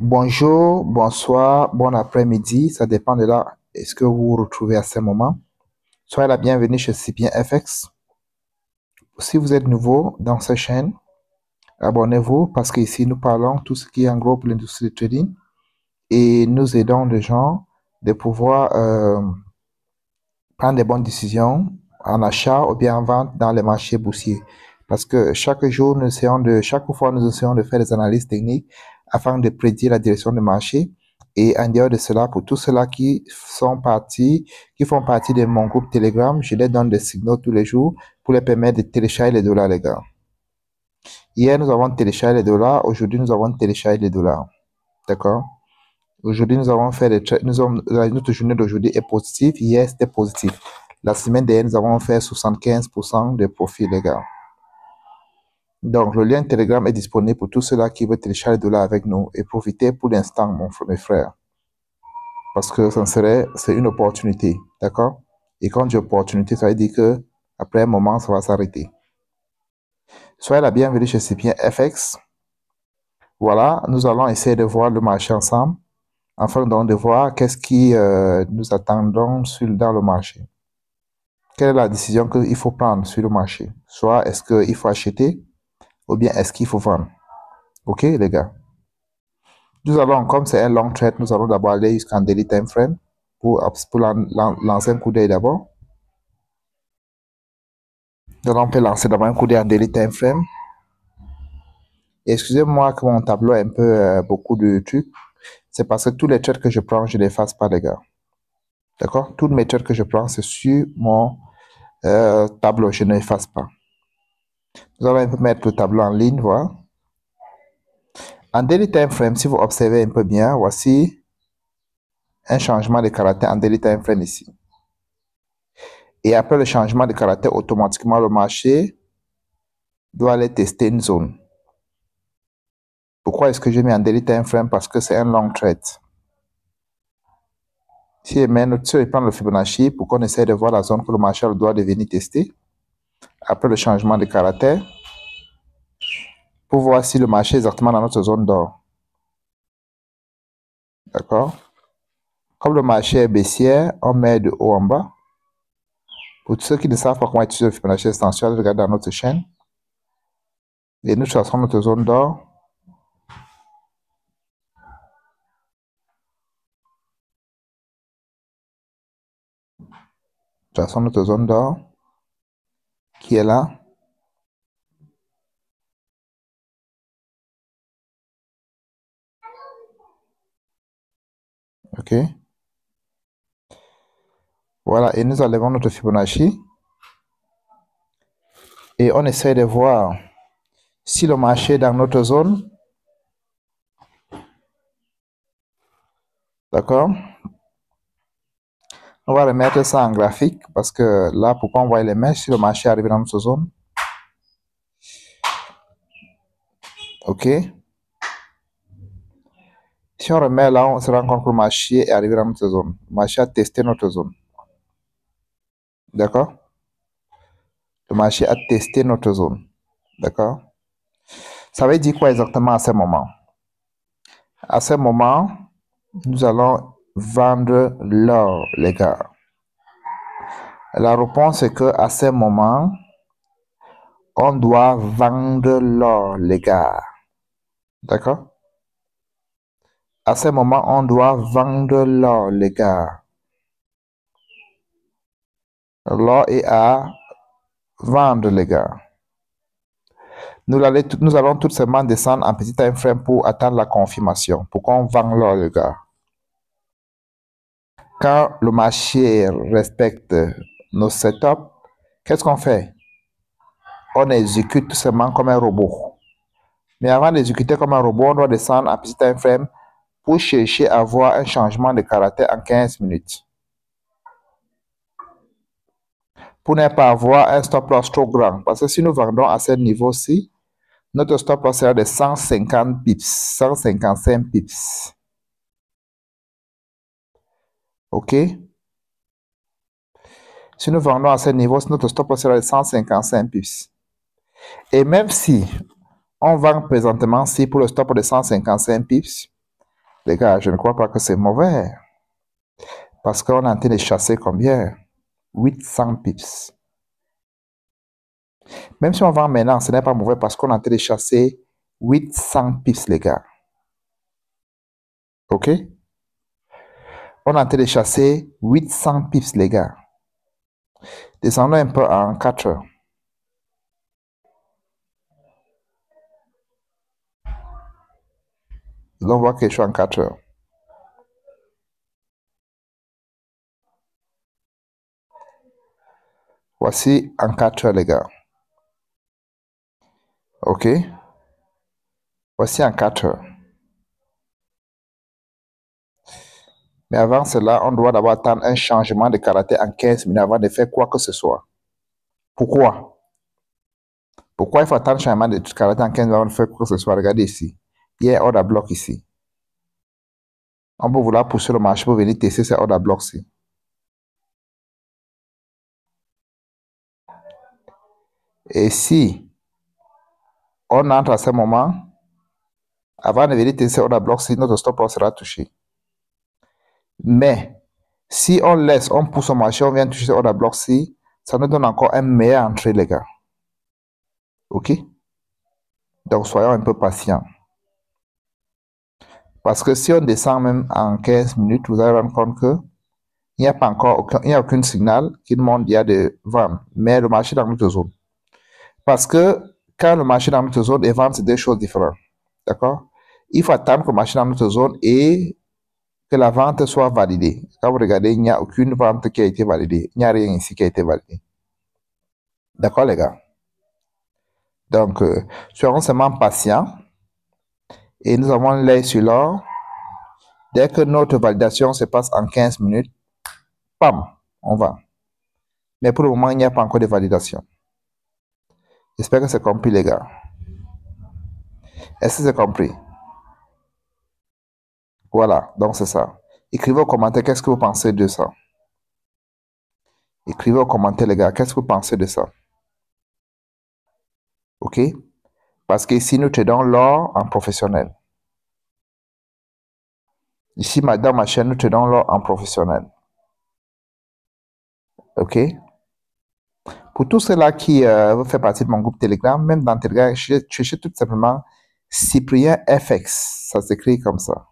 Bonjour, bonsoir, bon après-midi, ça dépend de là. Est-ce que vous vous retrouvez à ce moment? Soyez la bienvenue chez Cipien FX. Si vous êtes nouveau dans cette chaîne, abonnez-vous parce qu'ici nous parlons tout ce qui englobe l'industrie du trading et nous aidons les gens de pouvoir prendre des bonnes décisions en achat ou bien en vente dans les marchés boursiers. Parce que chaque jour, chaque fois, nous essayons de faire des analyses techniques afin de prédire la direction du marché. Et en dehors de cela, pour tous ceux-là qui font partie de mon groupe Telegram, je les donne des signaux tous les jours pour les permettre de télécharger les dollars, les gars. Hier, nous avons téléchargé les dollars. Aujourd'hui, nous avons téléchargé les dollars. D'accord? Aujourd'hui, nous avons fait notre journée d'aujourd'hui est positive. Hier, c'était positif. La semaine dernière, nous avons fait 75% de profit, les gars. Donc, le lien Telegram est disponible pour tous ceux-là qui veulent télécharger les dollars avec nous et profiter pour l'instant, mes frères. Parce que c'est une opportunité, d'accord? Et quand j'ai opportunité, ça veut dire que après un moment, ça va s'arrêter. Soyez la bienvenue chez Cipien FX. Voilà, nous allons essayer de voir le marché ensemble, afin donc de voir qu'est-ce qui nous attendons dans le marché. Quelle est la décision qu'il faut prendre sur le marché? Soit est-ce qu'il faut acheter ou bien est-ce qu'il faut vendre? Ok, les gars. Nous allons, comme c'est un long trade, nous allons d'abord aller jusqu'en daily time frame pour lancer un coup d'œil d'abord. Donc, on peut lancer d'abord un coup d'œil en daily time frame. Excusez-moi que mon tableau est un peu beaucoup de trucs. C'est parce que tous les trades que je prends, je ne les efface pas, les gars. D'accord? Toutes mes trades que je prends, c'est sur mon tableau, je ne l'efface pas. Nous allons un peu mettre le tableau en ligne, voilà. En daily time frame, si vous observez un peu bien, voici un changement de caractère en daily time frame ici. Et après le changement de caractère, automatiquement, le marché doit aller tester une zone. Pourquoi est-ce que je mets en daily time frame? Parce que c'est un long trade. Si je prends le Fibonacci pour qu'on essaie de voir la zone que le marché doit devenir tester, après le changement de caractère, pour voir si le marché est exactement dans notre zone d'or. D'accord? Comme le marché est baissière, on met de haut en bas. Pour ceux qui ne savent pas comment utiliser le Fibonacci extension, regardez dans notre chaîne. Et nous choisissons notre zone d'or. Choisissons notre zone d'or qui est là. OK. Voilà, et nous enlevons notre Fibonacci. Et on essaie de voir si le marché est dans notre zone. D'accord? On va remettre ça en graphique parce que là, pourquoi on va les mettre si le marché arrive dans notre zone? OK? Si on remet là, on se rend compte que le marché est arrivé dans notre zone. Le marché a testé notre zone. D'accord? Le marché a testé notre zone. D'accord? Ça veut dire quoi exactement à ce moment? À ce moment, nous allons vendre l'or, les gars. La réponse est que à ce moment, on doit vendre l'or, les gars. D'accord? À ce moment, on doit vendre l'or, les gars. L'or est à vendre, les gars. Nous allons tout simplement descendre en petit time frame pour attendre la confirmation, pour qu'on vende l'or, les gars. Quand le marché respecte nos setups, qu'est-ce qu'on fait? On exécute tout simplement comme un robot. Mais avant d'exécuter comme un robot, on doit descendre en petit time frame pour chercher à avoir un changement de caractère en 15 minutes. Pour ne pas avoir un stop loss trop grand. Parce que si nous vendons à ce niveau-ci, notre stop loss sera de 150 pips, 155 pips. OK? Si nous vendons à ce niveau, notre stop loss sera de 155 pips. Et même si on vend présentement pour le stop de 155 pips, Les gars, je ne crois pas que c'est mauvais. Parce qu'on est en train de chasser combien? 800 pips. Même si on vend maintenant, ce n'est pas mauvais parce qu'on est en train de chasser 800 pips, les gars. OK? On est en train de chasser 800 pips, les gars. Descendons un peu en 4 heures. On voit que je suis en 4 heures. Voici en 4 heures, les gars. OK? Voici en 4 heures. Mais avant cela, on doit d'abord attendre un changement de caractère en 15 minutes avant de faire quoi que ce soit. Pourquoi? Pourquoi il faut attendre un changement de caractère en 15 minutes avant de faire quoi que ce soit? Regardez ici. Il y a un order block ici. On peut vouloir pousser le marché pour venir tester ces order blocks-ci. Et si on entre à ce moment, avant de venir tester order blocks-ci, notre stop loss sera touché. Mais si on laisse, on pousse au marché, on vient toucher order blocks-ci, ça nous donne encore un meilleur entrée, les gars. OK? Donc, soyons un peu patients. Parce que si on descend même en 15 minutes, vous allez rendre compte que il n'y a pas encore il n'y a aucun signal qui demande il y a de vente. Mais le marché dans notre zone. Parce que quand le marché dans notre zone et vente, c'est deux choses différentes. D'accord? Il faut attendre que le marché dans notre zone et que la vente soit validée. Quand vous regardez, il n'y a aucune vente qui a été validée. Il n'y a rien ici qui a été validé. D'accord, les gars? Donc, soyons seulement patients. Et nous avons l'œil sur l'or. Dès que notre validation se passe en 15 minutes, pam, on va. Mais pour le moment, il n'y a pas encore de validation. J'espère que c'est compris, les gars. Est-ce que c'est compris? Voilà, donc c'est ça. Écrivez aux commentaires qu'est-ce que vous pensez de ça. Écrivez aux commentaires, les gars, qu'est-ce que vous pensez de ça. OK? Parce qu'ici, nous tradons l'or en professionnel. Ici, dans ma chaîne, nous tradons l'or en professionnel. OK? Pour tous ceux-là qui veulent faire partie de mon groupe Telegram, même dans Telegram, cherchez tout simplement Cyprien FX. Ça s'écrit comme ça.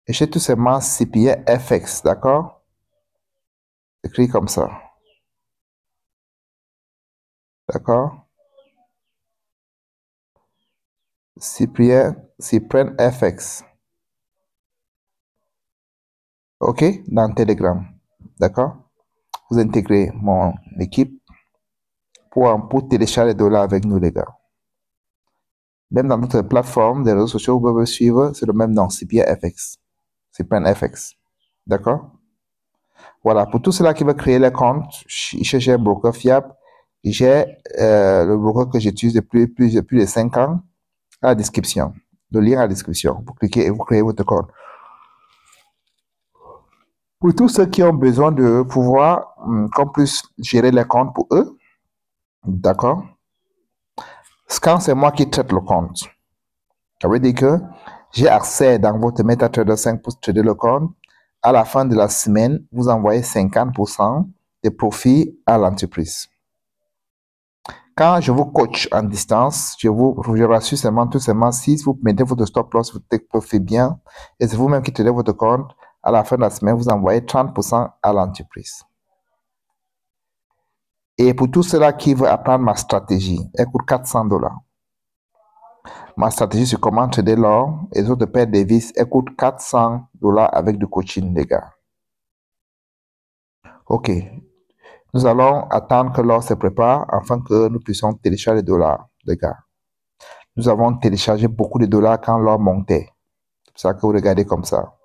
Cherchez tout simplement Cyprien FX, d'accord? Écrit comme ça. D'accord? Cyprien FX. OK? Dans Telegram. D'accord? Vous intégrez mon équipe pour télécharger les dollars avec nous, les gars. Même dans notre plateforme des réseaux sociaux, vous pouvez suivre, c'est le même nom, Cyprien FX. Cyprien FX. D'accord? Voilà, pour tous ceux-là qui veulent créer les comptes, j'ai un broker fiable. J'ai le broker que j'utilise depuis plus de 5 ans à la description. Le lien à la description. Vous cliquez et vous créez votre compte. Pour tous ceux qui ont besoin de pouvoir qu'on puisse gérer les comptes pour eux, d'accord? Quand c'est moi qui traite le compte, ça veut dire que j'ai accès dans votre MetaTrader 5 pour trader le compte. À la fin de la semaine, vous envoyez 50% de profit à l'entreprise. Quand je vous coach en distance, je rassure seulement, tout simplement, si vous mettez votre stop loss, vous take profit bien, et c'est vous-même qui tradez votre compte, à la fin de la semaine, vous envoyez 30% à l'entreprise. Et pour tous ceux-là qui veulent apprendre ma stratégie, elle coûte $400. Ma stratégie sur comment trader l'or et les autres paires de devises, elle coûte $400 avec du coaching, les gars. OK. Nous allons attendre que l'or se prépare afin que nous puissions télécharger les dollars, les gars. Nous avons téléchargé beaucoup de dollars quand l'or montait. C'est ça que vous regardez comme ça.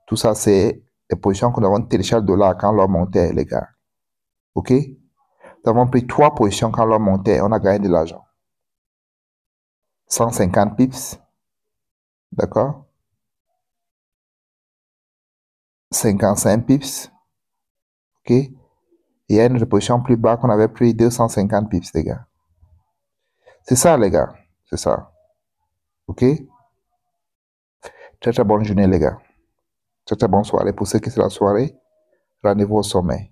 Tout ça, c'est les positions que nous avons téléchargées de dollars quand l'or montait, les gars. OK? Nous avons pris 3 positions quand l'or montait. On a gagné de l'argent. 150 pips. D'accord? 55 pips. OK? Et il y a une autre position plus bas qu'on avait pris 250 pips, les gars. C'est ça, les gars. C'est ça. OK? Très très bonne journée les gars. Très très bonne soirée pour ceux qui c'est la soirée. Rendez-vous au sommet.